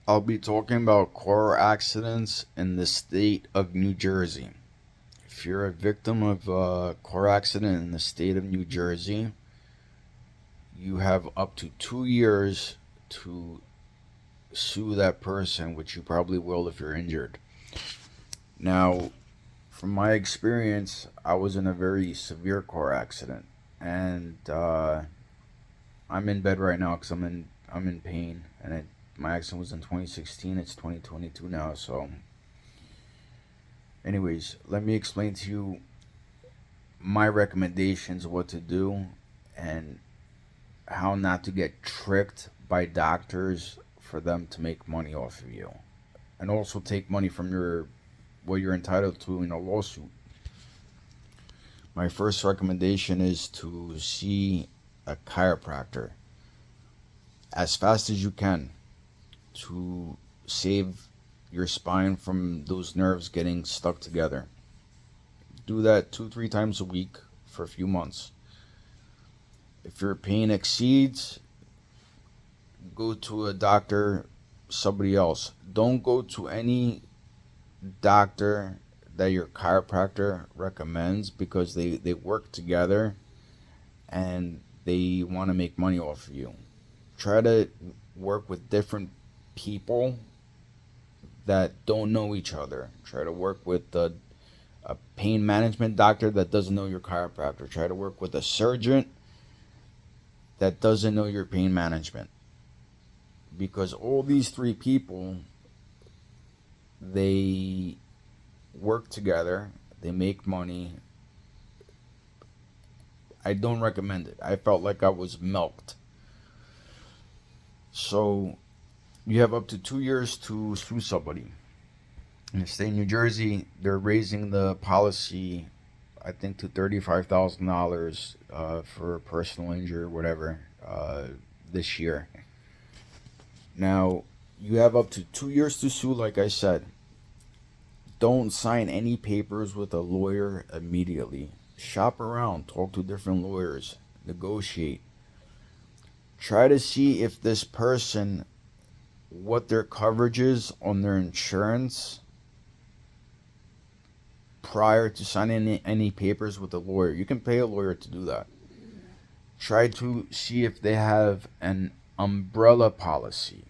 I'll be talking about car accidents in the state of New Jersey. If you're a victim of a car accident in the state of New Jersey, you have up to 2 years to sue that person, which you probably will if you're injured. Now, from my experience, I was in a very severe car accident, and I'm in bed right now because I'm in pain, and my accident was in 2016. It's 2022 now, so anyways, let me explain to you my recommendations of what to do and how not to get tricked by doctors for them to make money off of you and also take money from your what you're entitled to in a lawsuit. My first recommendation is to see a chiropractor as fast as you can to save your spine from those nerves getting stuck together. Do that 2, 3 times a week for a few months. If your pain exceeds, go to a doctor, somebody else. Don't go to any doctor that your chiropractor recommends because they work together and they want to make money off of you. Try to work with different people that don't know each other. Try to work with a pain management doctor that doesn't know your chiropractor. Try to work with a surgeon that doesn't know your pain management. Because all these three people, they work together, they make money. I don't recommend it. I felt like I was milked. So you have up to 2 years to sue somebody. In the state of New Jersey, they're raising the policy, I think, to $35,000 for personal injury or whatever this year. Now, you have up to 2 years to sue, like I said. Don't sign any papers with a lawyer immediately. Shop around, talk to different lawyers, negotiate. Try to see if this person, what their coverage is on their insurance prior to signing any papers with a lawyer. You can pay a lawyer to do that. Try to see if they have an umbrella policy.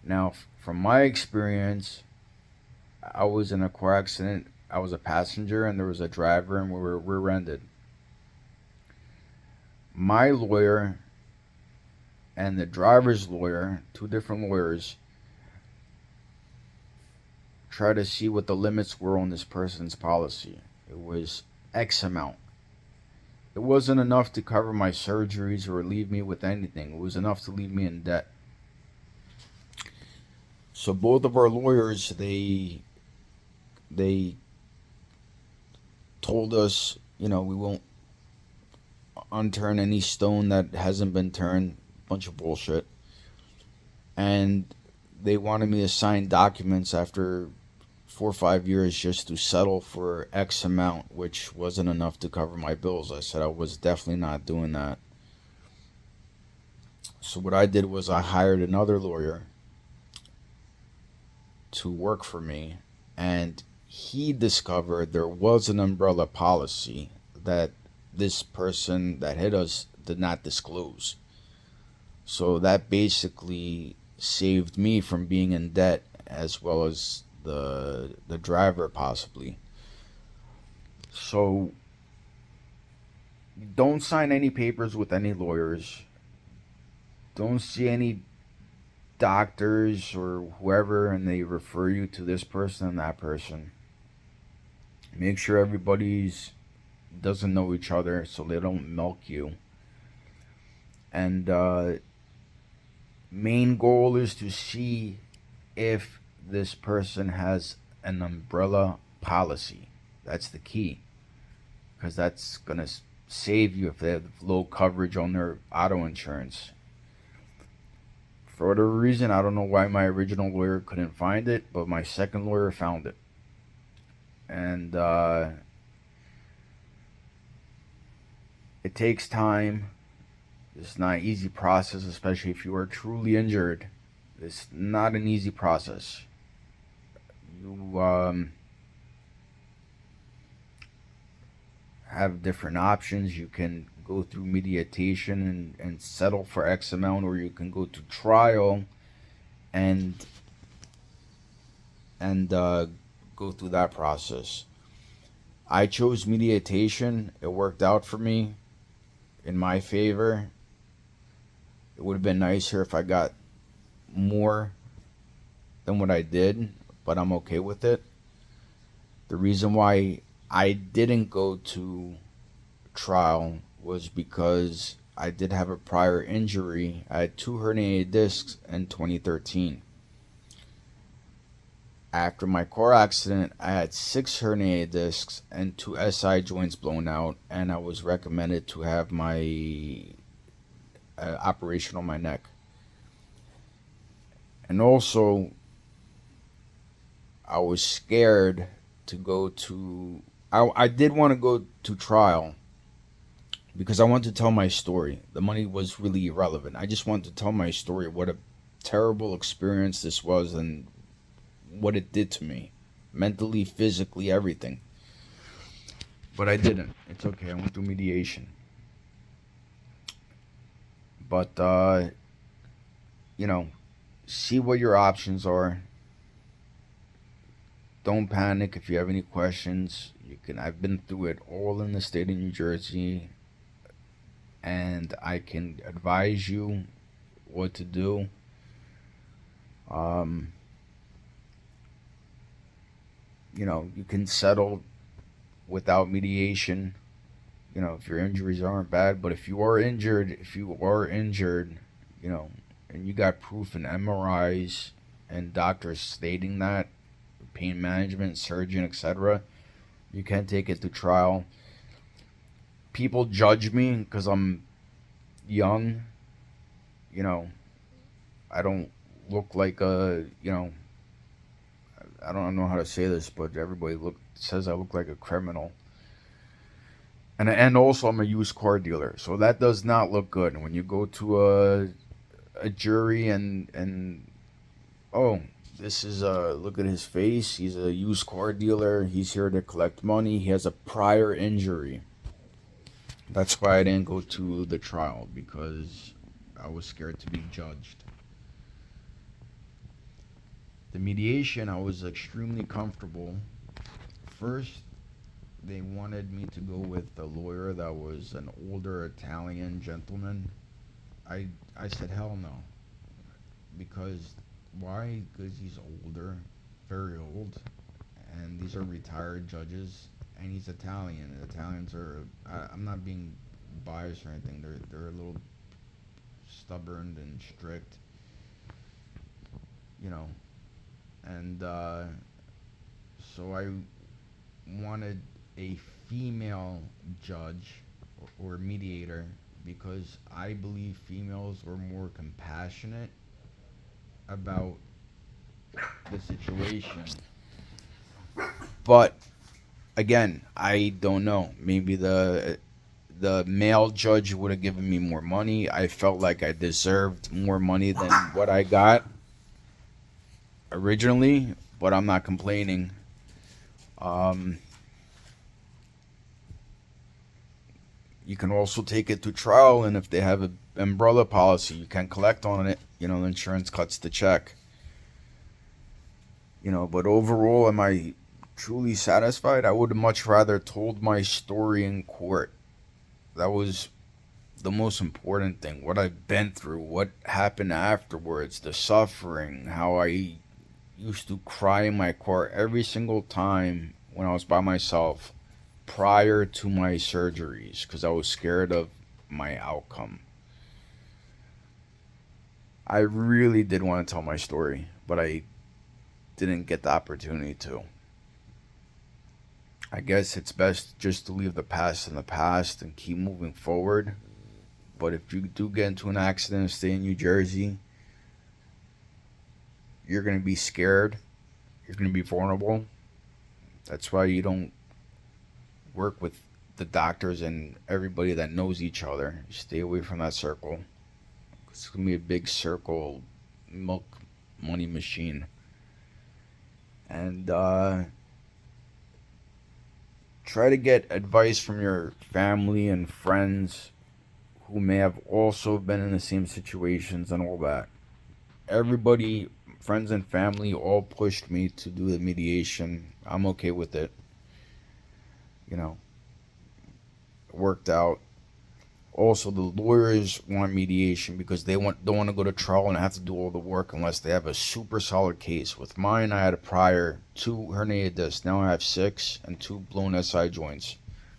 Now, from my experience, I was in a car accident. I was a passenger and there was a driver and we were rear-ended. My lawyer and the driver's lawyer, two different lawyers, tried to see what the limits were on this person's policy. It was X amount. It wasn't enough to cover my surgeries or leave me with anything. It was enough to leave me in debt. So both of our lawyers, they told us, we won't unturn any stone that hasn't been turned. Bunch of bullshit. And they wanted me to sign documents after 4 or 5 years just to settle for X amount, which wasn't enough to cover my bills. I said I was definitely not doing that. So what I did was I hired another lawyer to work for me, and he discovered there was an umbrella policy that this person that hit us did not disclose. So that basically saved me from being in debt as well as the driver possibly. So don't sign any papers with any lawyers. Don't see any doctors or whoever and they refer you to this person and that person. Make sure everybody's doesn't know each other so they don't milk you. And main goal is to see if this person has an umbrella policy. That's the key, because that's gonna save you if they have low coverage on their auto insurance. For whatever reason, I don't know why my original lawyer couldn't find it, but my second lawyer found it. And it takes time. It's not an easy process, especially if you are truly injured. It's not an easy process. You have different options. You can go through mediation and settle for X amount, or you can go to trial and and go through that process. I chose mediation. It worked out for me in my favor. It would have been nicer if I got more than what I did, but I'm okay with it. The reason why I didn't go to trial was because I did have a prior injury. I had 2 herniated discs in 2013. After my car accident, I had 6 herniated discs and 2 SI joints blown out, and I was recommended to have my operation on my neck. And also, I was scared to go to. I did want to go to trial because I wanted to tell my story. The money was really irrelevant. I just wanted to tell my story, what a terrible experience this was and what it did to me. Mentally, physically, everything. But I didn't. It's okay. I went through mediation. But, see what your options are. Don't panic. If you have any questions, you can. I've been through it all in the state of New Jersey, and I can advise you what to do. Um, you can settle without mediation. If your injuries aren't bad, but if you are injured, and you got proof in MRIs and doctors stating that, pain management, surgeon, etc., you can take it to trial. People judge me because I'm young. You know, I don't look like I don't know how to say this, but everybody says I look like a criminal. And also I'm a used car dealer, so that does not look good. When you go to a jury and oh, this is look at his face. He's a used car dealer. He's here to collect money. He has a prior injury. That's why I didn't go to the trial, because I was scared to be judged. The mediation, I was extremely comfortable. First, they wanted me to go with a lawyer that was an older Italian gentleman. I said hell no, because why? Because he's older, very old, and these are retired judges, and he's Italian. And Italians are. I'm not being biased or anything. They're a little stubborn and strict, you know. And so I wanted a female judge or mediator, because I believe females were more compassionate about the situation. But again, I don't know. Maybe the male judge would have given me more money. I felt like I deserved more money than what I got originally, but I'm not complaining. Um, you can also take it to trial, and if they have an umbrella policy, you can collect on it. The insurance cuts the check. But overall, am I truly satisfied? I would have much rather told my story in court. That was the most important thing. What I've been through, what happened afterwards, the suffering, how I used to cry in my car every single time when I was by myself prior to my surgeries, because I was scared of my outcome. I really did want to tell my story, but I didn't get the opportunity to. I guess it's best just to leave the past in the past and keep moving forward. But if you do get into an accident and stay in New Jersey, you're going to be scared. You're going to be vulnerable. That's why you don't work with the doctors and everybody that knows each other. Stay away from that circle. It's going to be a big circle, milk money machine. And try to get advice from your family and friends who may have also been in the same situations and all that. Everybody, friends and family, all pushed me to do the mediation. I'm okay with it. You know, it worked out. Also, the lawyers want mediation because they don't want to go to trial and have to do all the work unless they have a super solid case. With mine, I had a prior 2 herniated discs. Now I have 6 and 2 blown SI joints.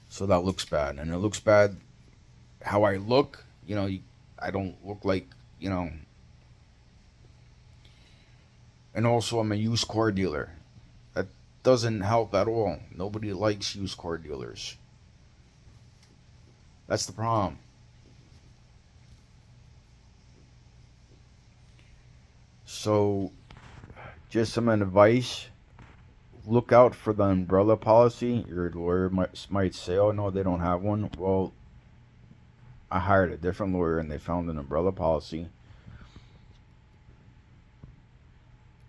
So that looks bad, and it looks bad how I look. I don't look like, and also I'm a used car dealer. That doesn't help at all. Nobody likes used car dealers. That's the problem. So, just some advice. Look out for the umbrella policy. Your lawyer might say, oh no, they don't have one. Well, I hired a different lawyer and they found an umbrella policy.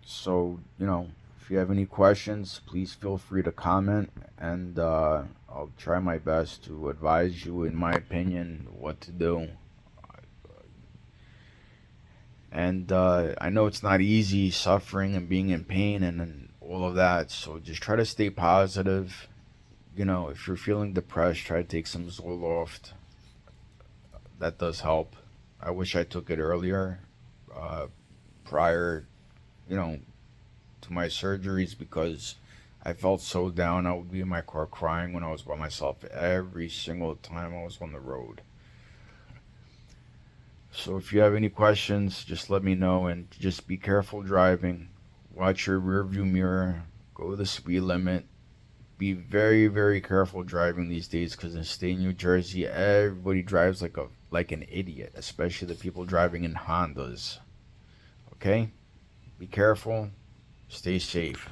So, if you have any questions, please feel free to comment, and I'll try my best to advise you, in my opinion, what to do. And I know it's not easy suffering and being in pain and all of that, so just try to stay positive. If you're feeling depressed, try to take some Zoloft. That does help. I wish I took it earlier, prior, to my surgeries, because I felt so down. I would be in my car crying when I was by myself every single time I was on the road. So if you have any questions, just let me know, and just be careful driving. Watch your rear view mirror. Go the speed limit. Be very, very careful driving these days, because in state New Jersey, everybody drives like an idiot, especially the people driving in Hondas. Okay? Be careful. Stay safe.